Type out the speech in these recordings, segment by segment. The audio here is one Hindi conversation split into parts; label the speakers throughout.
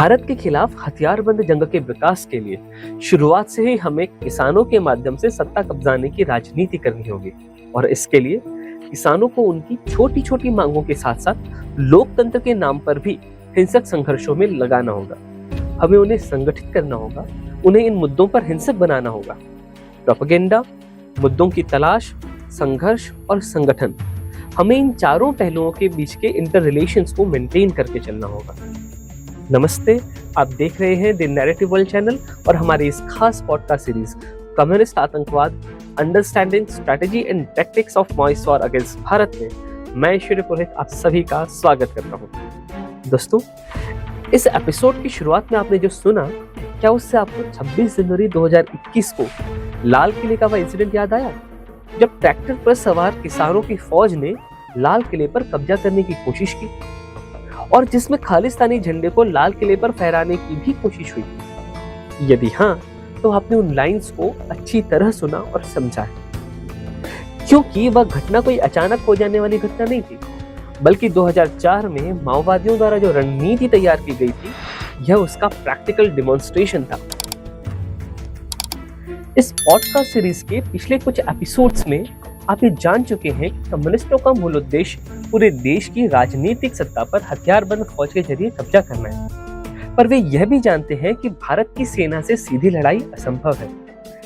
Speaker 1: भारत के खिलाफ हथियारबंद जंग के विकास के लिए शुरुआत से ही हमें किसानों के माध्यम से सत्ता कब्जाने की राजनीति करनी होगी और इसके लिए किसानों को उनकी छोटी छोटी मांगों के साथ साथ लोकतंत्र के नाम पर भी हिंसक संघर्षों में लगाना होगा। हमें उन्हें संगठित करना होगा, उन्हें इन मुद्दों पर हिंसक बनाना होगा। प्रोपेगेंडा, मुद्दों की तलाश, संघर्ष और संगठन, हमें इन चारों पहलुओं के बीच के इंटर रिलेशंस को मेंटेन करके चलना होगा। नमस्ते, आप देख रहे हैं द नैरेटिव वर्ल्ड चैनल और हमारी इस खास पॉडकास्ट सीरीज कम्युनिस्ट आतंकवाद, understanding strategy and tactics of मॉइस war against Bharat में मैं श्री पुरोहित आप सभी का स्वागत करता हूं। दोस्तों, इस एपिसोड की शुरुआत में आपने जो सुना, क्या उससे आपको 26 जनवरी 2021 को लाल किले का वह इंसिडेंट याद आया जब ट्रैक्टर पर सवार किसानों की फौज ने लाल किले पर कब्जा करने की कोशिश की और जिसमें खालिस्तानी झंडे को लाल किले पर फहराने की भी कोशिश हुई? यदि हाँ, तो आपने उन लाइंस को अच्छी तरह सुना और समझा है, क्योंकि वह घटना कोई अचानक हो जाने वाली घटना नहीं थी, बल्कि 2004 में माओवादियों द्वारा जो रणनीति तैयार की गई थी, यह उसका प्रैक्टिकल डेमोन्स्ट्रेशन था। इस पॉडकास्ट सीरीज के पिछले कुछ एपिसोड्स में आप ये जान चुके हैं कि कम्युनिस्टों का मूल उद्देश्य पूरे देश की राजनीतिक सत्ता पर हथियारबंद फौज के जरिए कब्जा करना है, पर वे यह भी जानते हैं कि भारत की सेना से सीधी लड़ाई असंभव है।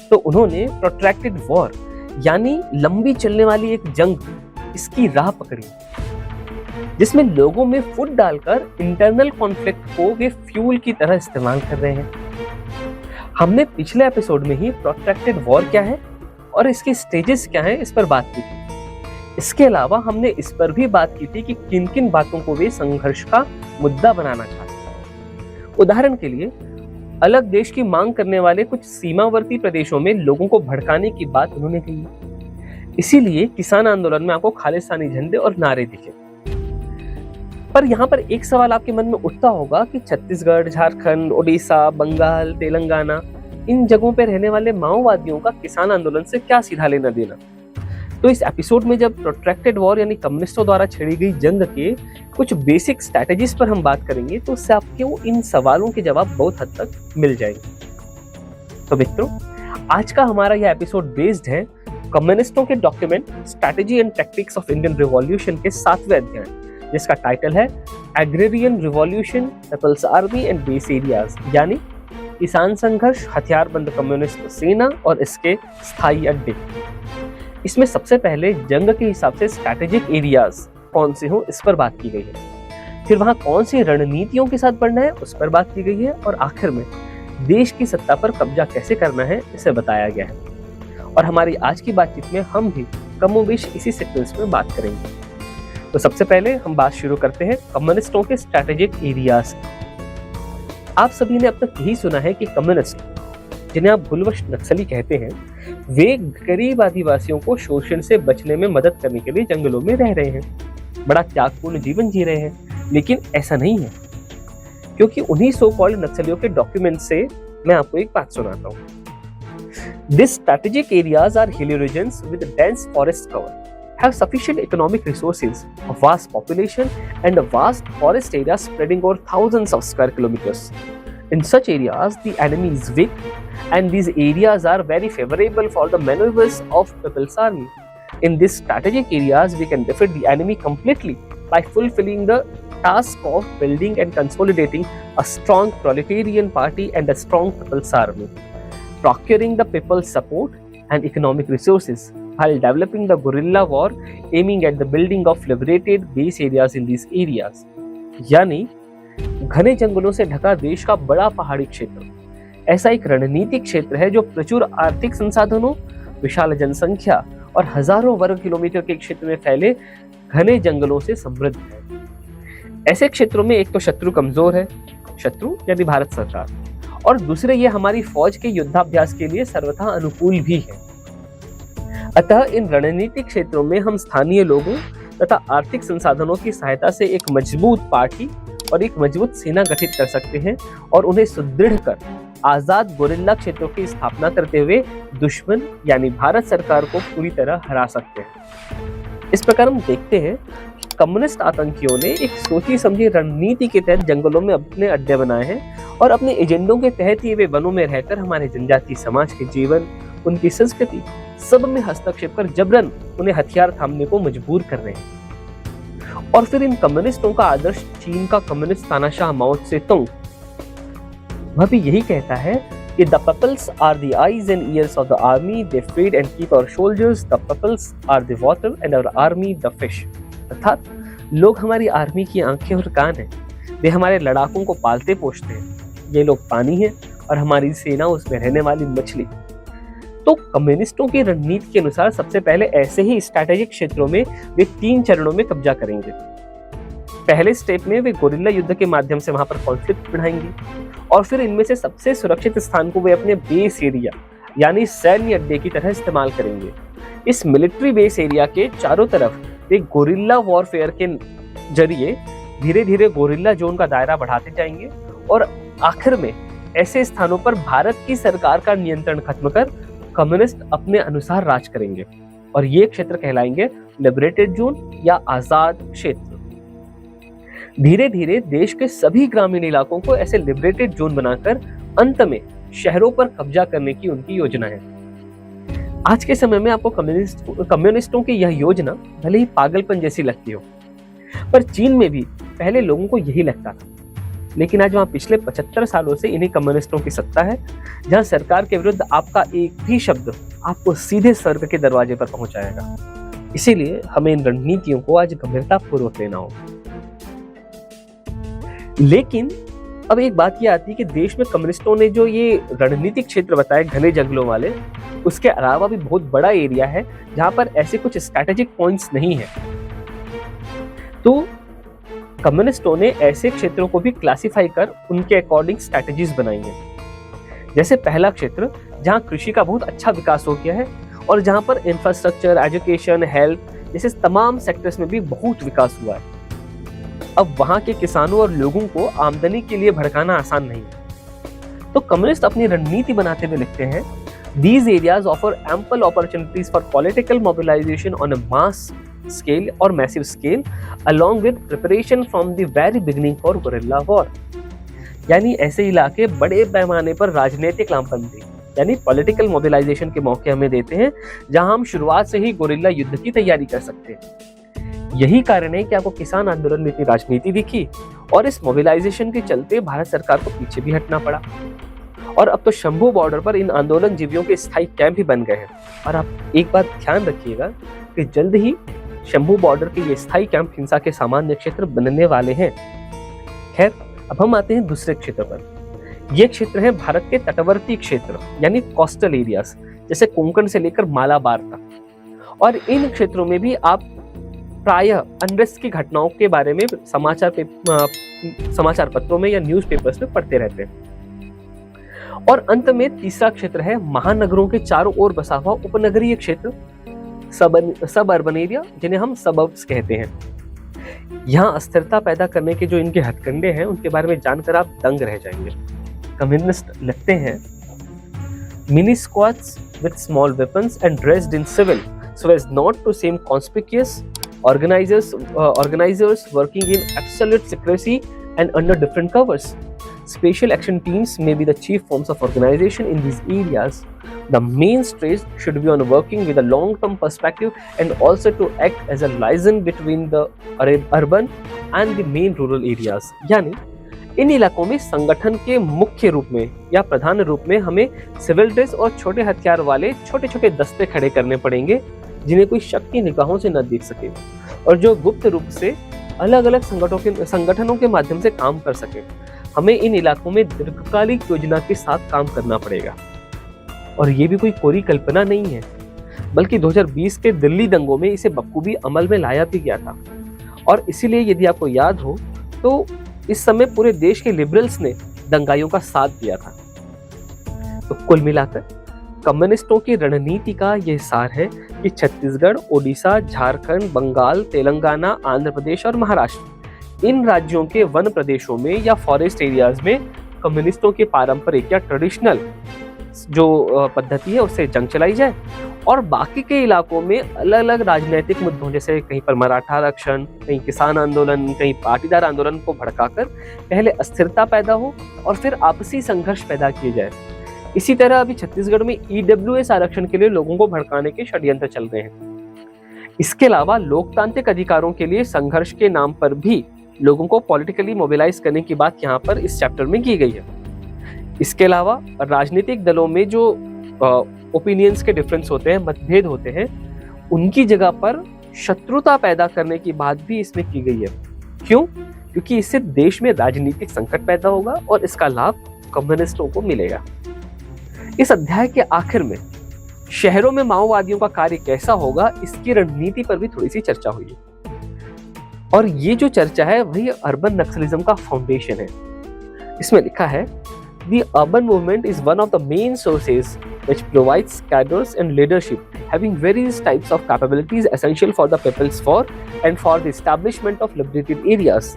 Speaker 1: तो उन्होंने प्रोट्रैक्टेड वॉर यानी लंबी चलने वाली एक जंग, इसकी राह पकड़ी, जिसमें लोगों में फुट डालकर इंटरनल कॉन्फ्लिक्ट को वे फ्यूल की तरह इस्तेमाल कर रहे हैं। हमने पिछले एपिसोड में ही प्रोट्रैक्टेड वॉर क्या है और इसके स्टेजेस क्या हैं, इस पर बात की थी। इसके अलावा हमने इस पर भी बात की थी कि किन किन बातों को वे संघर्ष का मुद्दा बनाना चाहते हैं। उदाहरण के लिए, अलग देश की मांग करने वाले कुछ सीमावर्ती प्रदेशों में लोगों को भड़काने की बात उन्होंने कही। इसीलिए किसान आंदोलन में आपको खालिस्तानी झंडे और नारे दिखे। पर यहाँ पर एक सवाल आपके मन में उठता होगा कि छत्तीसगढ़, झारखंड, ओडिशा, बंगाल, तेलंगाना, इन जगहों पर रहने वाले माओवादियों का किसान आंदोलन से क्या सीधा लेना देना? तो इस एपिसोड में जब प्रोट्रैक्टेड वॉर यानी कम्युनिस्टों द्वारा छेड़ी गई जंग के कुछ बेसिक स्ट्रैटेजीज पर हम बात करेंगे, तो उससे आपको इन सवालों के जवाब बहुत हद तक मिल जाएंगे। तो मित्रों, आज का हमारा यह एपिसोड बेस्ड है कम्युनिस्टों के document strategy and tactics of Indian revolution के 7वें अध्याय, जिसका टाइटल है agrarian revolution, people's army and base areas, यानी किसान संघर्ष, हथियारबंद कम्युनिस्ट सेना और इसके स्थायी अड्डे। इसमें सबसे पहले जंग के हिसाब से स्ट्रैटेजिक एरियाज कौन से हो, इस पर बात की गई है। फिर वहां कौन सी रणनीतियों के साथ बढ़ना है, उस पर बात की गई है। और आखिर में देश की सत्ता पर कब्जा कैसे करना है, इसे बताया गया है। और हमारी आज की बातचीत में हम भी कमोबेश इसी सीक्वेंस में बात करेंगे। तो सबसे पहले हम बात शुरू करते हैं कम्युनिस्टों के स्ट्रैटेजिक एरियाज। आप सभी ने अब तक यही सुना है कि कम्युनिस्ट, जिन्हें आप भूलवश नक्सली कहते हैं, वे गरीब आदिवासियों को शोषण से बचने में मदद करने के लिए जंगलों में रह रहे हैं, बड़ा त्यागपूर्ण जीवन जी रहे हैं। लेकिन ऐसा नहीं है, क्योंकि उन्हीं सो कॉल्ड नक्सलियों के डॉक्यूमेंट से मैं आपको एक बात सुनाता हूँ। This strategic areas are hilly regions with dense forest cover, have sufficient economic resources, a vast population and a vast forest area spreading over thousands of square kilometers. In such areas, the enemy is weak and these areas are very favorable for the maneuvers of People's Army. In these strategic areas, we can defeat the enemy completely by fulfilling the task of building and consolidating a strong proletarian party and a strong People's Army, procuring the people's support and economic resources, while developing the guerrilla war aiming at the building of liberated base areas in these areas. यानी घने जंगलों से ढका देश का बड़ा पहाड़ी क्षेत्र ऐसा एक रणनीतिक क्षेत्र है जो प्रचुर आर्थिक संसाधनों, विशाल जनसंख्या और हजारों वर्ग किलोमीटर के क्षेत्र में फैले घने जंगलों से समृद्ध है। ऐसे क्षेत्रों में एक तो शत्रु कमजोर है, शत्रु यानी भारत सरकार, और दूसरे ये हमारी फौज के युद्धाभ्यास के लिए सर्वथा अनुकूल भी है। अतः इन रणनीतिक क्षेत्रों में हम स्थानीय लोगों तथा आर्थिक संसाधनों की सहायता से एक मजबूत पार्टी और एक मजबूत सेना गठित कर सकते हैं और उन्हें सुदृढ़ कर आजाद गोरिल्ला क्षेत्रों की स्थापना करते हुए दुश्मन यानी भारत सरकार को पूरी तरह हरा सकते हैं। इस प्रकार हम देखते हैं कि कम्युनिस्ट आतंकियों ने एक सोची समझी रणनीति के तहत जंगलों में अपने अड्डे बनाए हैं और अपने एजेंडों के तहत ही वे वनों में रहकर हमारे जनजातीय समाज के जीवन, उनकी संस्कृति सब में हस्तक्षेप कर जबरन उन्हें हथियार थामने को मजबूर कर रहे हैं। और फिर इन कम्युनिस्टों का आदर्श चीन का कम्युनिस्ट तानाशाह माओ त्से-तुंग वह भी यही कहता है कि the pupils are the eyes and ears of the army, they feed and keep our soldiers, the pupils are the water and our army the fish। अर्थात लोग हमारी आर्मी की आंखें और कान हैं, वे हमारे लड़ाकों को पालते पोषते हैं, ये लोग पानी है और हमारी सेना उसमें रहने वाली मछली। तो कम्युनिस्टों की रणनीति के अनुसार सबसे पहले ऐसे ही स्ट्रैटेजिक क्षेत्रों में वे 3 चरणों में कब्जा करेंगे। पहले स्टेप में वे गोरिल्ला युद्ध के माध्यम से वहां पर कॉन्फ्लिक्ट बढ़ाएंगे और फिर इनमें से सबसे सुरक्षित स्थान को वे अपने बेस एरिया यानी सैन्य अड्डे की तरह इस्तेमाल करेंगे। इस मिलिट्री बेस एरिया के चारों तरफ वे गोरिल्ला वॉरफेयर के जरिए धीरे धीरे गोरिल्ला जोन का दायरा बढ़ाते जाएंगे और आखिर में ऐसे स्थानों पर भारत की सरकार का नियंत्रण खत्म कर कम्युनिस्ट अपने अनुसार राज करेंगे और ये क्षेत्र कहलाएंगे लिबरेटेड जोन या आजाद क्षेत्र। धीरे धीरे देश के सभी ग्रामीण इलाकों को ऐसे लिबरेटेड जोन बनाकर अंत में शहरों पर कब्जा करने की उनकी योजना है। आज के समय में आपको कम्युनिस्टों की यह योजना भले ही पागलपन जैसी लगती हो, पर चीन में भी पहले लोगों को यही लगता था। लेकिन आज वहां पिछले 75 सालों से इन्हीं कम्युनिस्टों की सत्ता है, जहां सरकार के विरुद्ध आपका एक भी शब्द आपको सीधे स्वर्ग के दरवाजे पर पहुंचाएगा। इसीलिए हमें इन रणनीतियों को आज गंभीरतापूर्वक लेना होगा। लेकिन अब एक बात ये आती है कि देश में कम्युनिस्टों ने जो ये रणनीतिक क्षेत्र बताए घने जंगलों वाले, उसके अलावा भी बहुत बड़ा एरिया है जहां पर ऐसे कुछ स्ट्रैटेजिक पॉइंट्स नहीं है। तो कम्युनिस्टों ने ऐसे क्षेत्रों को भी क्लासिफाई कर उनके अकॉर्डिंग स्ट्रैटेजीज बनाई है। जैसे पहला क्षेत्र जहां कृषि का बहुत अच्छा विकास हो गया है और जहां पर इंफ्रास्ट्रक्चर, एजुकेशन, हेल्थ जैसे तमाम सेक्टर्स में भी बहुत विकास हुआ है। अब वहां के किसानों और लोगों को आमदनी के लिए भड़काना आसान नहीं है। तो कम्युनिस्ट अपनी रणनीति बनाते हुए लिखते हैं, These areas offer ample opportunities for political mobilization on a mass scale or massive scale, along with preparation from the very beginning for guerrilla war। यानी ऐसे इलाके बड़े पैमाने पर राजनीतिक लामबंदी यानी पॉलिटिकल मोबिलाइजेशन के मौके हमें देते हैं, जहां हम शुरुआत से ही गोरिल्ला युद्ध की तैयारी कर सकते हैं। यही कारण है कि आपको किसान आंदोलन में इतनी राजनीति दिखी और इस मोबिलाइजेशन के चलते भारत सरकार को पीछे भी हटना पड़ा। और अब तो शंभू बॉर्डर पर इन आंदोलन जीवियों के स्थायी कैंप भी बन गए हैं। और आप एक बात ध्यान रखिएगा कि जल्द ही शंभू बॉर्डर के ये स्थायी कैंप हिंसा के सामान्य क्षेत्र बनने वाले हैं। खैर, अब हम आते हैं दूसरे क्षेत्र पर। ये क्षेत्र है भारत के तटवर्ती क्षेत्र यानी कोस्टल एरियाज, जैसे कोंकण से लेकर मालाबार तक। और इन क्षेत्रों में भी आप प्रायः अनरेस्ट की घटनाओं के बारे में समाचार पत्रों में या न्यूज़पेपर्स में पढ़ते रहते हैं। और अंत में तीसरा क्षेत्र है महानगरों के चारों ओर बसा हुआ उपनगरीय क्षेत्र, सब अर्बन एरिया, जिन्हें हम सबर्ब्स कहते हैं। यहाँ अस्थिरता पैदा करने के जो इनके हथकंडे हैं उनके बारे में जानकर आप दंग रह जाएंगे। कम्युनिस्ट लिखते हैं, mini squads with small weapons and dressed in civil so as not to seem conspicuous, organizers working in absolute secrecy and under different covers. Special action teams may be the chief forms of organization in these areas. The main stress should be on working with a long-term perspective and also to act as a liaison between the urban and the main rural areas. यानी इन इलाकों में संगठन के मुख्य रूप में या प्रधान रूप में हमें सिविल ड्रेस और छोटे हथियार वाले छोटे छोटे दस्ते खड़े करने पड़ेंगे, जिन्हें कोई शक की निगाहों से न देख सके और जो गुप्त रूप से अलग अलग संगठनों के माध्यम से काम कर सके। हमें इन इलाकों में दीर्घकालिक योजना के साथ काम करना पड़ेगा। और ये भी कोई कोरी कल्पना नहीं है, बल्कि 2020 के दिल्ली दंगों में इसे बखूबी अमल में लाया भी गया था। और इसीलिए यदि आपको याद हो तो इस समय पूरे देश के लिबरल्स ने दंगाइयों का साथ दिया था। तो कुल मिलाकर कम्युनिस्टों की रणनीति का यह सार है कि छत्तीसगढ़, ओडिशा, झारखंड, बंगाल, तेलंगाना, आंध्र प्रदेश और महाराष्ट्र, इन राज्यों के वन प्रदेशों में या फॉरेस्ट एरियाज में कम्युनिस्टों के पारंपरिक या ट्रेडिशनल जो पद्धति है उससे जंग चलाई जाए और बाकी के इलाकों में अलग अलग राजनीतिक मुद्दों जैसे कहीं पर मराठा आरक्षण, कहीं किसान आंदोलन, कहीं पाटीदार आंदोलन को भड़काकर पहले अस्थिरता पैदा हो और फिर आपसी संघर्ष पैदा किए जाए। इसी तरह अभी छत्तीसगढ़ में ईडब्ल्यूएस आरक्षण के लिए लोगों को भड़काने के षड्यंत्र चल रहे हैं। इसके अलावा लोकतांत्रिक अधिकारों के लिए संघर्ष के नाम पर भी लोगों को पॉलिटिकली मोबिलाइज करने की बात यहाँ पर इस चैप्टर में की गई है। इसके अलावा राजनीतिक दलों में जो ओपिनियंस के डिफरेंस होते हैं, मतभेद होते हैं, उनकी जगह पर शत्रुता पैदा करने की बात भी इसमें की गई है। क्यों? क्योंकि इससे देश में राजनीतिक संकट पैदा होगा और इसका लाभ कम्युनिस्टों को मिलेगा। इस अध्याय के आखिर में शहरों में माओवादियों का कार्य कैसा होगा, इसकी रणनीति पर भी थोड़ी सी चर्चा हुई है। और ये जो चर्चा है वही अर्बन नक्सलिज्म का फाउंडेशन है। इसमें लिखा है, The urban movement is one of the main sources which provides cadres and leadership having various types of capabilities essential for the people's war and for the establishment of liberated areas.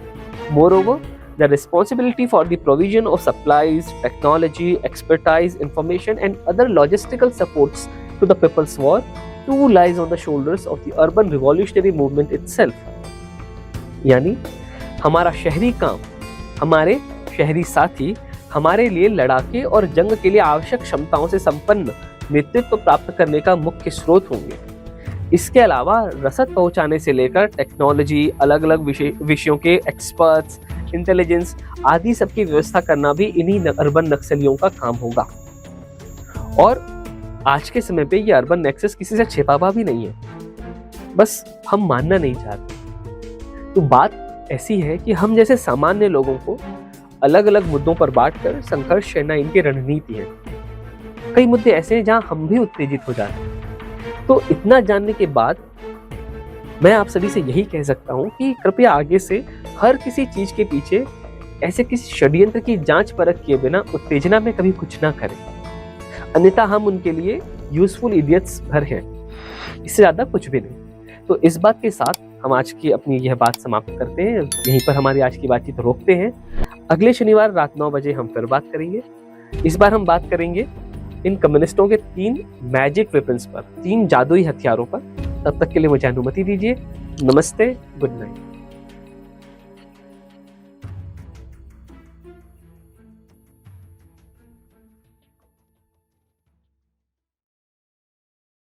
Speaker 1: Moreover, the responsibility for the provision of supplies, technology, expertise, information and other logistical supports to the people's war too lies on the shoulders of the urban revolutionary movement itself. यानी हमारा शहरी काम, हमारे शहरी साथी हमारे लिए लड़ाके और जंग के लिए आवश्यक क्षमताओं से संपन्न नेतृत्व प्राप्त करने का मुख्य स्रोत होंगे। इसके अलावा रसद पहुंचाने से लेकर टेक्नोलॉजी, अलग अलग विषयों के एक्सपर्ट्स, इंटेलिजेंस आदि सबकी व्यवस्था करना भी इन्हीं अर्बन नक्सलियों का काम होगा। और आज के समय पे ये अर्बन नेक्सस किसी से छिपा हुआ भी नहीं है, बस हम मानना नहीं चाहते। तो बात ऐसी है कि हम जैसे सामान्य लोगों को अलग अलग मुद्दों पर बांटकर संघर्ष करना इनकी रणनीति है। कई मुद्दे ऐसे हैं जहां हम भी उत्तेजित हो जाते हैं। तो इतना जानने के बाद मैं आप सभी से यही कह सकता हूं कि कृपया आगे से हर किसी चीज के पीछे ऐसे किसी षड्यंत्र की जांच परख किए बिना उत्तेजना में कभी कुछ ना करें, अन्यथा हम उनके लिए यूजफुल इडियट्स भर हैं, इससे ज्यादा कुछ भी नहीं। तो इस बात के साथ हम आज की अपनी यह बात समाप्त करते हैं, यहीं पर हमारी आज की बातचीत रोकते हैं। अगले शनिवार रात 9 बजे हम फिर बात करेंगे। इस बार हम बात करेंगे इन कम्युनिस्टों के 3 मैजिक वेपन्स पर, 3 जादुई हथियारों पर। तब तक के लिए मुझे अनुमति दीजिए। नमस्ते, गुड नाइट।